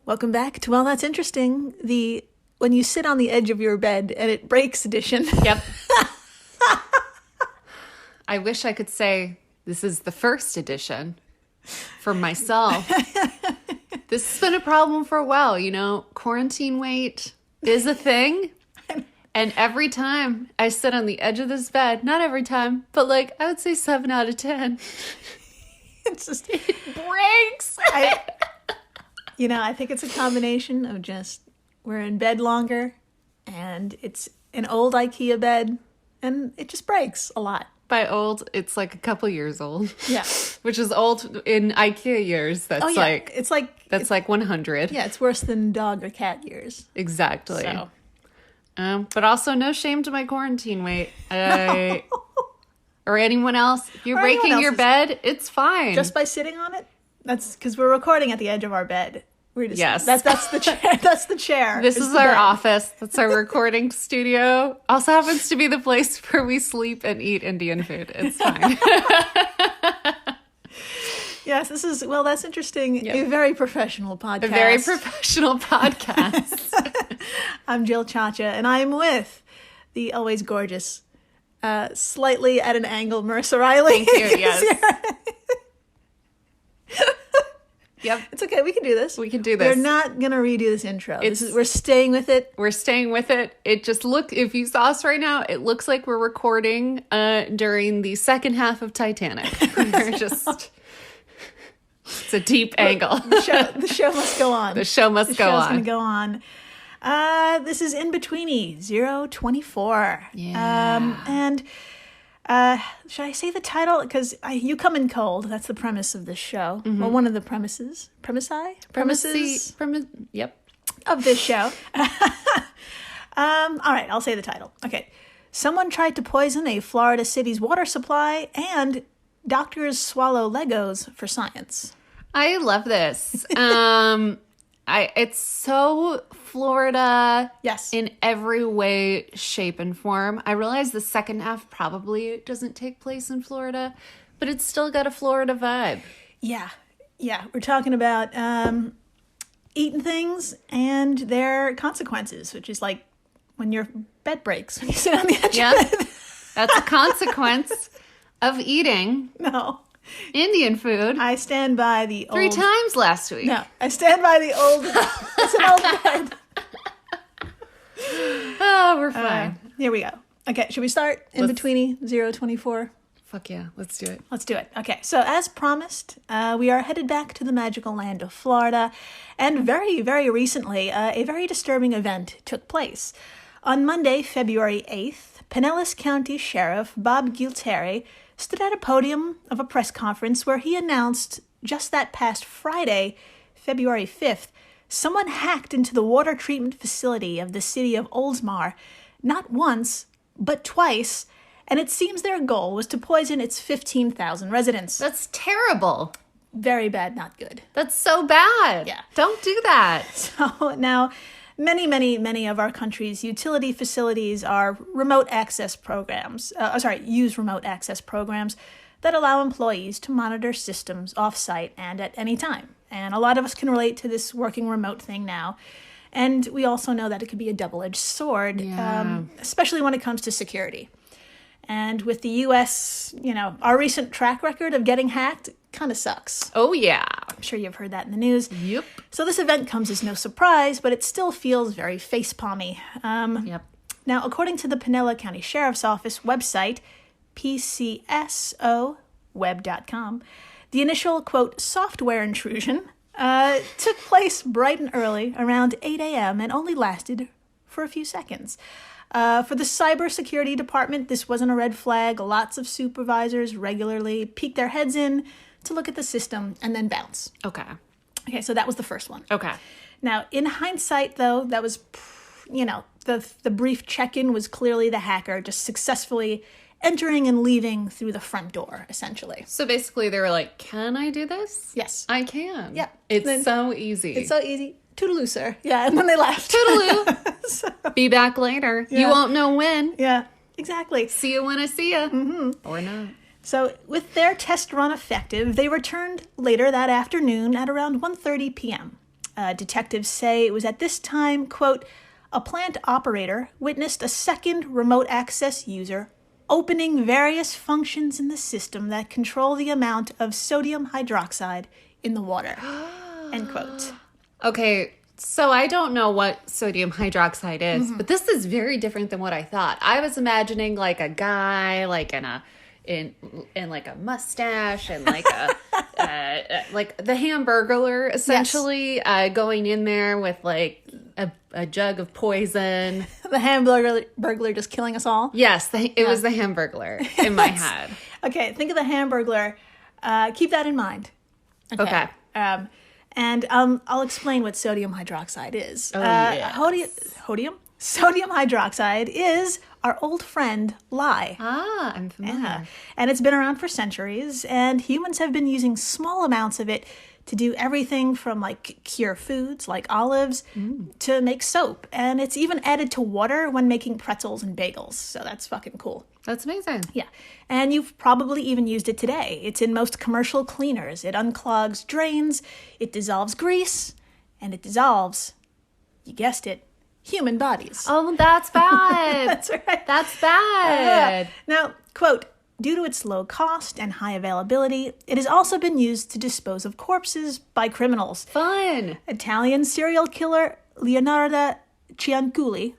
Welcome back to Well, That's Interesting, the when you sit on the edge of your bed and it breaks edition. Yep. I wish I could say this is the first edition for myself. This has been a problem for a while, you know. Quarantine weight is a thing. And every time I sit on the edge of this bed, not every time, but like I would say 7 out of 10, It's just, it breaks. I think it's a combination of just we're in bed longer and it's an old IKEA bed and it just breaks a lot. By old, it's like a couple years old. Yeah. Which is old in IKEA years. That's it's like 100. Yeah, it's worse than dog or cat years. Exactly. So. But also no shame to my quarantine weight. Or anyone else. If you're breaking your bed, it's fine. Just by sitting on it? That's because we're recording at the edge of our bed. We're just, yes. That's the chair. That's the chair. This is our office. That's our recording studio. Also happens to be the place where we sleep and eat Indian food. It's fine. Yes, this is, well, that's interesting. Yep. A very professional podcast. A very professional podcast. I'm Jill Chacha, and I'm with the always gorgeous, slightly at an angle, Marissa Riley. Thank you, yes. Yep. It's okay. We can do this. We can do this. We're not going to redo this intro. We're staying with it. We're staying with it. It just if you saw us right now, it looks like we're recording during the second half of Titanic. We're just... It's a deep angle. The show must go on. The show must go on. The show's going to go on. This is In-Betweeni 024. Yeah. And should I say the title? Because you come in cold. That's the premise of this show. Mm-hmm. Well, one of the premises. Yep. Of this show. All right, I'll say the title. Okay. Someone tried to poison a Florida city's water supply, and doctors swallow Legos for science. I love this. It's so Florida. Yes. In every way, shape, and form. I realize the second half probably doesn't take place in Florida, but it's still got a Florida vibe. Yeah. We're talking about eating things and their consequences, which is like when your bed breaks when you sit on the edge of it. That's a consequence of eating. No. Indian food. I stand by the old... 3 times last week. No, I stand by the old... It's an old bed. Oh, we're fine. Here we go. Okay, should we start? In-Betweeni 024? Fuck yeah, let's do it. Let's do it. Okay, so as promised, we are headed back to the magical land of Florida. And very, very recently, a very disturbing event took place. On Monday, February 8th, Pinellas County Sheriff Bob Gualtieri stood at a podium of a press conference where he announced just that past Friday, February 5th, someone hacked into the water treatment facility of the city of Oldsmar, not once, but twice, and it seems their goal was to poison its 15,000 residents. That's terrible. Very bad, not good. That's so bad. Yeah. Don't do that. So now... Many of our country's utility facilities are remote access programs, use remote access programs that allow employees to monitor systems off-site and at any time. And a lot of us can relate to this working remote thing now. And we also know that it could be a double-edged sword, especially when it comes to security. And with the U.S., our recent track record of getting hacked kind of sucks. Oh, yeah. I'm sure you've heard that in the news. Yep. So this event comes as no surprise, but it still feels very facepalmy. Yep. Now, according to the Pinellas County Sheriff's Office website, pcsoweb.com, the initial, quote, software intrusion took place bright and early, around 8 a.m., and only lasted for a few seconds. For the cybersecurity department, this wasn't a red flag. Lots of supervisors regularly peek their heads in to look at the system and then bounce. Okay, so that was the first one. Okay. Now, in hindsight, though, that was, the brief check-in was clearly the hacker just successfully entering and leaving through the front door, essentially. So basically they were like, can I do this? Yes. I can. Yeah. It's so easy. It's so easy. Toodaloo, sir. Yeah, and then they left. Toodaloo. So, be back later. Yeah. You won't know when. Yeah, exactly. See you when I see you. Mm-hmm. Or not. So with their test run effective, they returned later that afternoon at around 1:30 p.m. Detectives say it was at this time, quote, a plant operator witnessed a second remote access user opening various functions in the system that control the amount of sodium hydroxide in the water, end quote. Okay, so I don't know what sodium hydroxide is, but this is very different than what I thought. I was imagining like a guy like in like a mustache and like like the Hamburglar essentially, going in there with like a jug of poison. The Hamburglar just killing us all? Yes, it was the Hamburglar in my head. Okay, think of the Hamburglar. Keep that in mind. Okay. And I'll explain what sodium hydroxide is. Oh, yes. Sodium hydroxide is our old friend lye. Ah, I'm familiar. Yeah. And it's been around for centuries, and humans have been using small amounts of it to do everything from like cure foods like olives to make soap. And it's even added to water when making pretzels and bagels. So that's fucking cool. That's amazing. Yeah. And you've probably even used it today. It's in most commercial cleaners. It unclogs drains, it dissolves grease, and it dissolves, you guessed it, human bodies. Oh, that's bad. That's right. That's bad. Now, quote, due to its low cost and high availability, it has also been used to dispose of corpses by criminals. Fun. Italian serial killer Leonardo Cianculi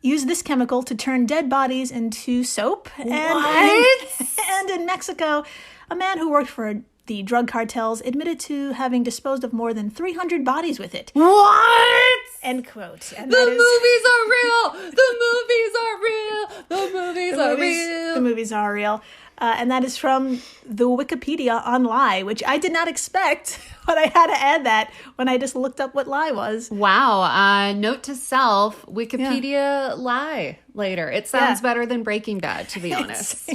used this chemical to turn dead bodies into soap. And in Mexico, a man who worked for the drug cartels admitted to having disposed of more than 300 bodies with it. What? End quote. And The movies are real. The movies are real. The movies are real. The movies are real. And that is from the Wikipedia on lye, which I did not expect, but I had to add that when I just looked up what lye was. Wow. Note to self, Wikipedia lie later. It sounds better than Breaking Bad, to be honest.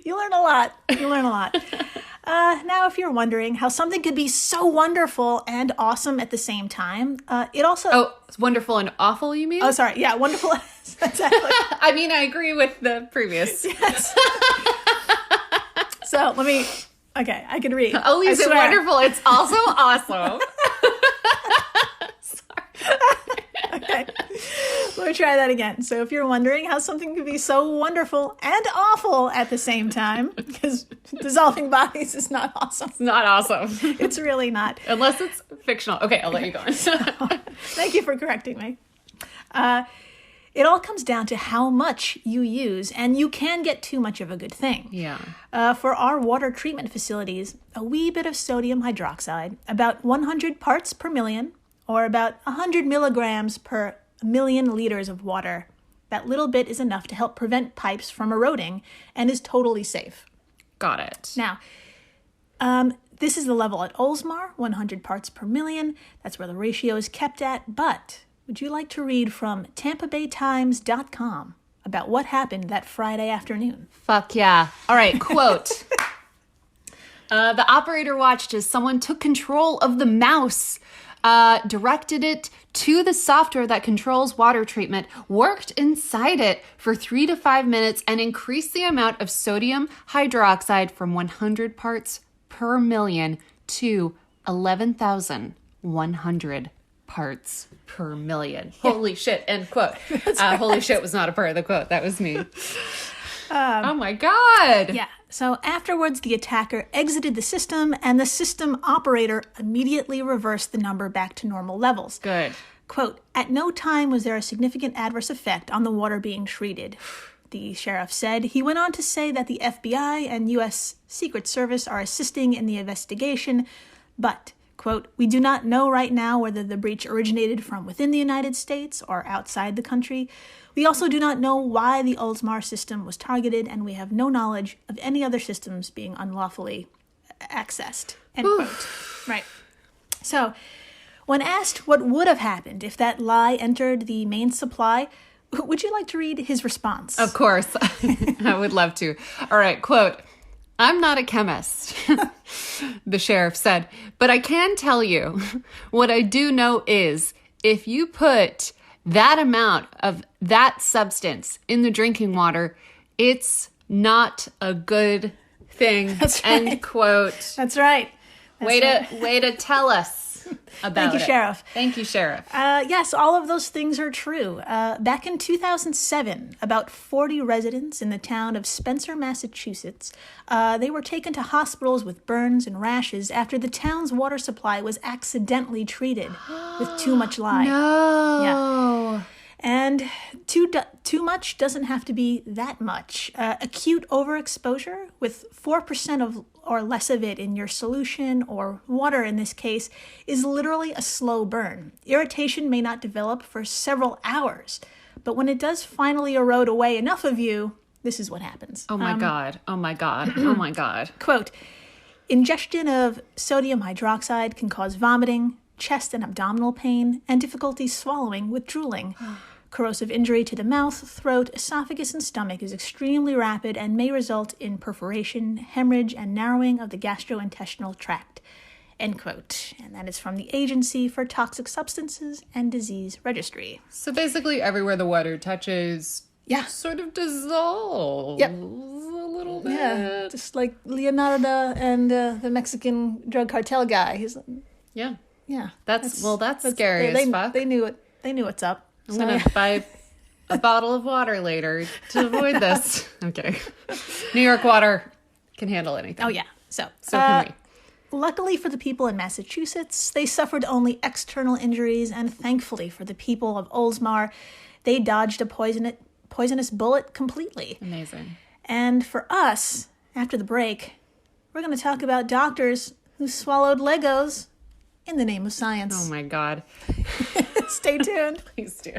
You learn a lot. You learn a lot. Now, if you're wondering how something could be so wonderful and awesome at the same time, it also... Oh, it's wonderful and awful, you mean? Oh, sorry. Yeah, wonderful. Exactly. I mean, I agree with the previous. Yes. So, let me... Okay, I can read. Oh, is it wonderful? It's also awesome. Okay. Let me try that again. So if you're wondering how something could be so wonderful and awful at the same time, because dissolving bodies is not awesome. It's not awesome. It's really not. Unless it's fictional. Okay, I'll let you go on. Thank you for correcting me. It all comes down to how much you use, and you can get too much of a good thing. Yeah. For our water treatment facilities, a wee bit of sodium hydroxide, about 100 parts per million, or about 100 milligrams per million liters of water. That little bit is enough to help prevent pipes from eroding and is totally safe. Got it. Now, this is the level at Oldsmar, 100 parts per million. That's where the ratio is kept at. But would you like to read from TampaBayTimes.com about what happened that Friday afternoon? Fuck yeah. All right, quote. The operator watched as someone took control of the mouse, directed it to the software that controls water treatment, worked inside it for 3 to 5 minutes, and increased the amount of sodium hydroxide from 100 parts per million to 11,100 parts per million. Holy shit, end quote. Holy shit was not a part of the quote. That was me. Oh my God. Yeah. So afterwards, the attacker exited the system, and the system operator immediately reversed the number back to normal levels. Good. Quote, at no time was there a significant adverse effect on the water being treated, the sheriff said. He went on to say that the FBI and U.S. Secret Service are assisting in the investigation, but, quote, we do not know right now whether the breach originated from within the United States or outside the country. We also do not know why the Oldsmar system was targeted, and we have no knowledge of any other systems being unlawfully accessed. End quote. Right. So, when asked what would have happened if that lye entered the main supply, would you like to read his response? Of course. I would love to. All right, quote. I'm not a chemist, the sheriff said, but I can tell you what I do know is if you put that amount of that substance in the drinking water, it's not a good thing. That's right. End quote. That's right. Way to tell us. about Thank you, it. Sheriff. Thank you, Sheriff. Yes, all of those things are true. Back in 2007, about 40 residents in the town of Spencer, Massachusetts, they were taken to hospitals with burns and rashes after the town's water supply was accidentally treated with too much lye. No. Yeah. And too much doesn't have to be that much. Acute overexposure with 4% of or less of it in your solution, or water in this case, is literally a slow burn. Irritation may not develop for several hours, but when it does finally erode away enough of you, this is what happens. Oh my God. Oh my God. Oh my God. Quote, ingestion of sodium hydroxide can cause vomiting, chest and abdominal pain, and difficulty swallowing with drooling. Corrosive injury to the mouth, throat, esophagus, and stomach is extremely rapid and may result in perforation, hemorrhage, and narrowing of the gastrointestinal tract. End quote. And that is from the Agency for Toxic Substances and Disease Registry. So basically everywhere the water touches, sort of dissolves a little bit. Yeah, just like Leonardo and the Mexican drug cartel guy. Yeah. Yeah. That's scary as fuck. They knew it. They knew what's up. I'm going to buy a bottle of water later to avoid this. I'm kidding. New York water can handle anything. Oh, yeah. So can we. Luckily for the people in Massachusetts, they suffered only external injuries, and thankfully for the people of Oldsmar, they dodged a poisonous bullet completely. Amazing. And for us, after the break, we're going to talk about doctors who swallowed Legos in the name of science. Oh, my God. Stay tuned. Please do.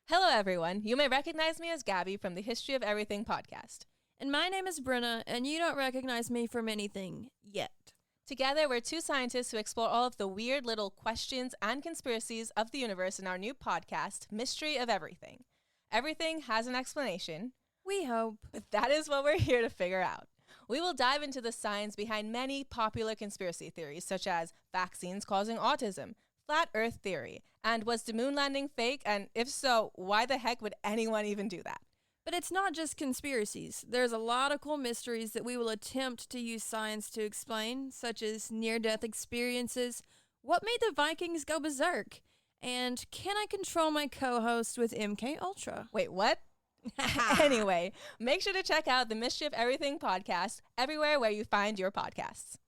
Hello, everyone. You may recognize me as Gabby from the History of Everything podcast. And my name is Brenna, and you don't recognize me from anything yet. Together, we're two scientists who explore all of the weird little questions and conspiracies of the universe in our new podcast, Mystery of Everything. Everything has an explanation. We hope. But that is what we're here to figure out. We will dive into the science behind many popular conspiracy theories, such as vaccines causing autism, flat Earth theory, and was the moon landing fake? And if so, why the heck would anyone even do that? But it's not just conspiracies. There's a lot of cool mysteries that we will attempt to use science to explain, such as near-death experiences, what made the Vikings go berserk, and can I control my co-host with MK Ultra? Wait, what? Anyway, make sure to check out the Mystery of Everything podcast everywhere where you find your podcasts.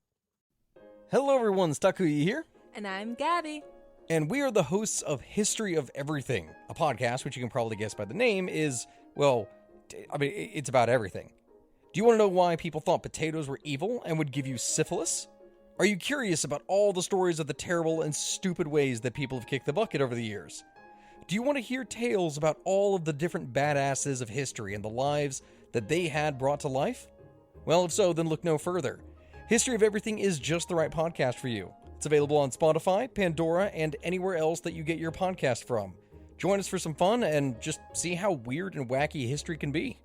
Hello everyone, Stakuyi here. And I'm Gabby. And we are the hosts of History of Everything, a podcast which you can probably guess by the name is, well, it's about everything. Do you want to know why people thought potatoes were evil and would give you syphilis? Are you curious about all the stories of the terrible and stupid ways that people have kicked the bucket over the years? Do you want to hear tales about all of the different badasses of history and the lives that they had brought to life? Well, if so, then look no further. History of Everything is just the right podcast for you. It's available on Spotify, Pandora, and anywhere else that you get your podcast from. Join us for some fun and just see how weird and wacky history can be.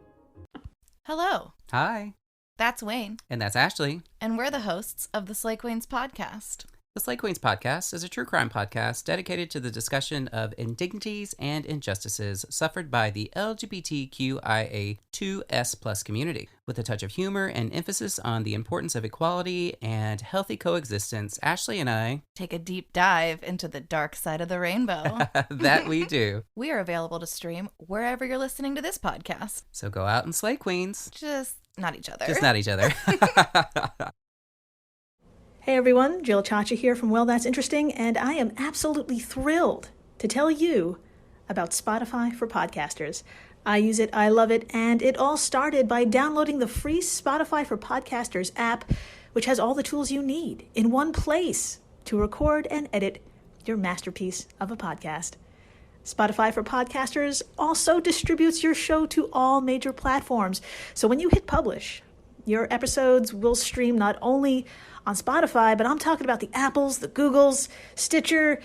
Hello, Hi, that's Wayne, and that's Ashley. and we're the hosts of the Slay Queens podcast. The Slay Queens podcast is a true crime podcast dedicated to the discussion of indignities and injustices suffered by the LGBTQIA2S+ community. With a touch of humor and emphasis on the importance of equality and healthy coexistence, Ashley and I, Take a deep dive into the dark side of the rainbow. that we do. We are available to stream wherever you're listening to this podcast. So go out and slay queens. Just not each other. Just not each other. Hey everyone, Jill Chacha here from Well, That's Interesting, and I am absolutely thrilled to tell you about Spotify for podcasters. I use it, I love it, and it all started by downloading the free Spotify for Podcasters app, which has all the tools you need in one place to record and edit your masterpiece of a podcast. Spotify for Podcasters also distributes your show to all major platforms, so when you hit publish, your episodes will stream not only on Spotify, but I'm talking about the Apples, the Googles, Stitcher,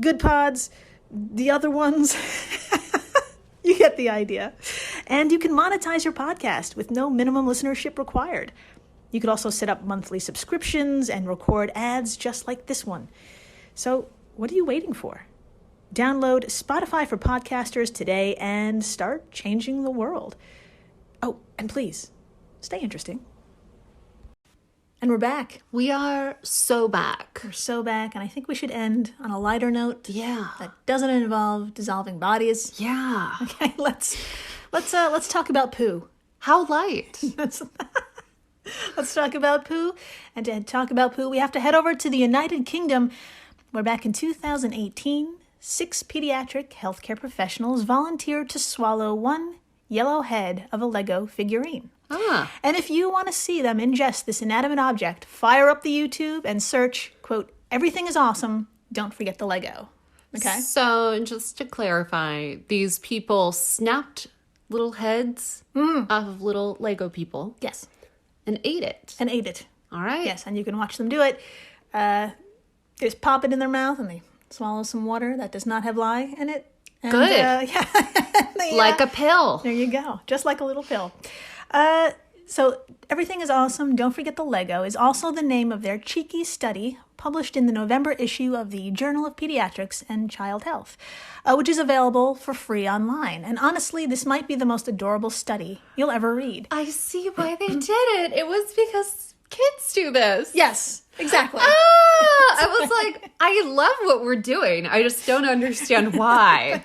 Good Pods, the other ones. You get the idea. And you can monetize your podcast with no minimum listenership required. You could also set up monthly subscriptions and record ads just like this one. So what are you waiting for? Download Spotify for Podcasters today and start changing the world. Oh, and please, stay interesting. And we're back. We are so back. We're so back, and I think we should end on a lighter note. Yeah. That doesn't involve dissolving bodies. Yeah. Okay, let's talk about poo. How light. Let's talk about poo. And to talk about poo, we have to head over to the United Kingdom, where back in 2018, 6 pediatric healthcare professionals volunteered to swallow one yellow head of a Lego figurine. And if you want to see them ingest this inanimate object, fire up the YouTube and search, quote, "Everything is awesome. Don't forget the Lego." Okay? So just to clarify, these people snapped little heads of little Lego people. Yes. And ate it. And ate it. All right. Yes, and you can watch them do it. They just pop it in their mouth and they swallow some water that does not have lye in it. And, Good. Yeah. Like a pill. There you go. Just like a little pill. So Everything is Awesome, Don't Forget the Lego is also the name of their cheeky study published in the November issue of the Journal of Pediatrics and Child Health, which is available for free online. And honestly, this might be the most adorable study you'll ever read. I see why they did it. It was because kids do this. Yes, exactly. I was like, I love what we're doing. I just don't understand why.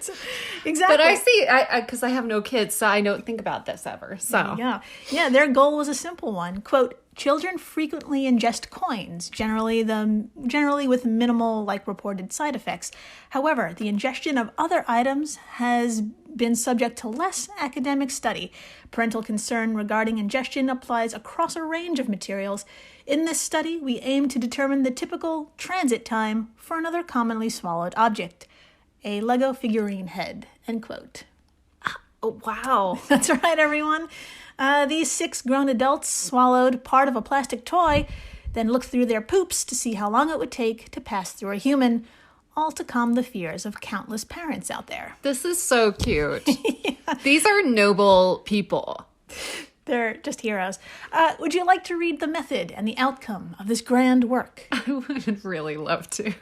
Exactly. But I see, because I have no kids, so I don't think about this ever. So Yeah, their goal was a simple one. Quote, "Children frequently ingest coins, generally with minimal, reported side effects. However, the ingestion of other items has been subject to less academic study. Parental concern regarding ingestion applies across a range of materials. In this study, we aim to determine the typical transit time for another commonly swallowed object, a Lego figurine head," end quote. Oh, wow. That's right, everyone. These 6 grown adults swallowed part of a plastic toy, then looked through their poops to see how long it would take to pass through a human, all to calm the fears of countless parents out there. This is so cute. These are noble people. They're just heroes. Would you like to read the method and the outcome of this grand work? I would really love to.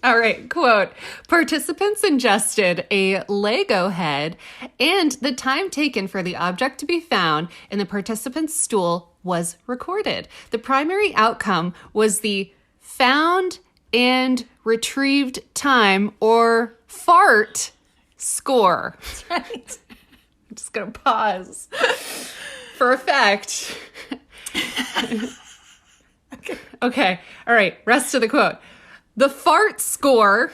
All right, quote, "Participants ingested a Lego head, and the time taken for the object to be found in the participant's stool was recorded. The primary outcome was the found and retrieved time, or FART score." That's right. I'm just going to pause for effect. Okay. All right. Rest of the quote. "The FART score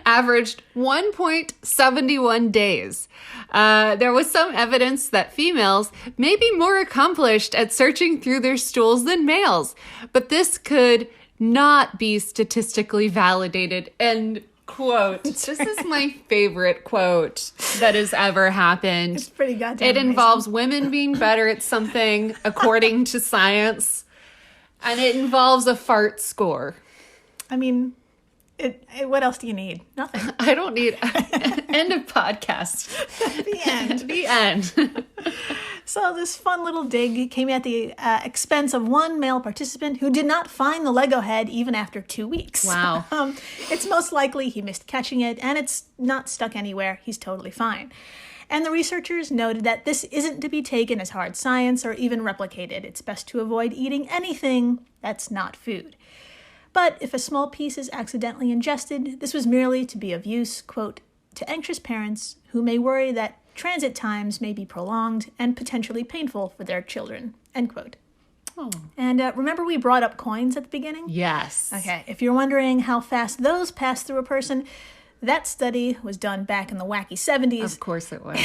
averaged 1.71 days. There was some evidence that females may be more accomplished at searching through their stools than males, but this could not be statistically validated," end quote. This is my favorite quote that has ever happened. It's pretty goddamn It amazing. involves women being better at something according to science, and it involves a fart score. I mean, what else do you need? Nothing. I don't need end of podcast. The end. The end. So this fun little dig came at the expense of one male participant who did not find the Lego head even after 2 weeks. Wow. It's most likely he missed catching it, and it's not stuck anywhere. He's totally fine. And the researchers noted that this isn't to be taken as hard science or even replicated. It's best to avoid eating anything that's not food. But if a small piece is accidentally ingested, this was merely to be of use, quote, "to anxious parents who may worry that transit times may be prolonged and potentially painful for their children," end quote. Oh. And remember we brought up coins at the beginning? Yes. Okay, if you're wondering how fast those pass through a person, that study was done back in the wacky 70s. Of course it was.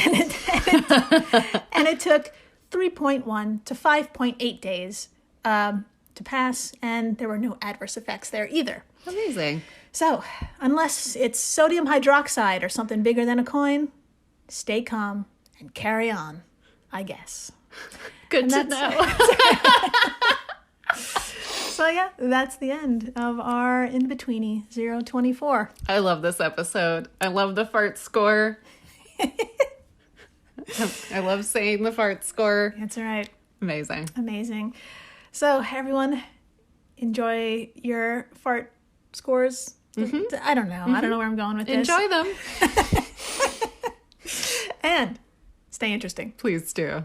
And it took 3.1 to 5.8 days to pass, and there were no adverse effects there either. Amazing. So, unless it's sodium hydroxide or something bigger than a coin, stay calm and carry on, I guess. Good to And know. So yeah, that's the end of our In-Betweeni 024. I love this episode. I love the fart score. I love saying the fart score. That's right. Amazing. Amazing. So everyone, enjoy your fart scores. I don't know. I don't know where I'm going with this. Enjoy them. And stay interesting. Please do.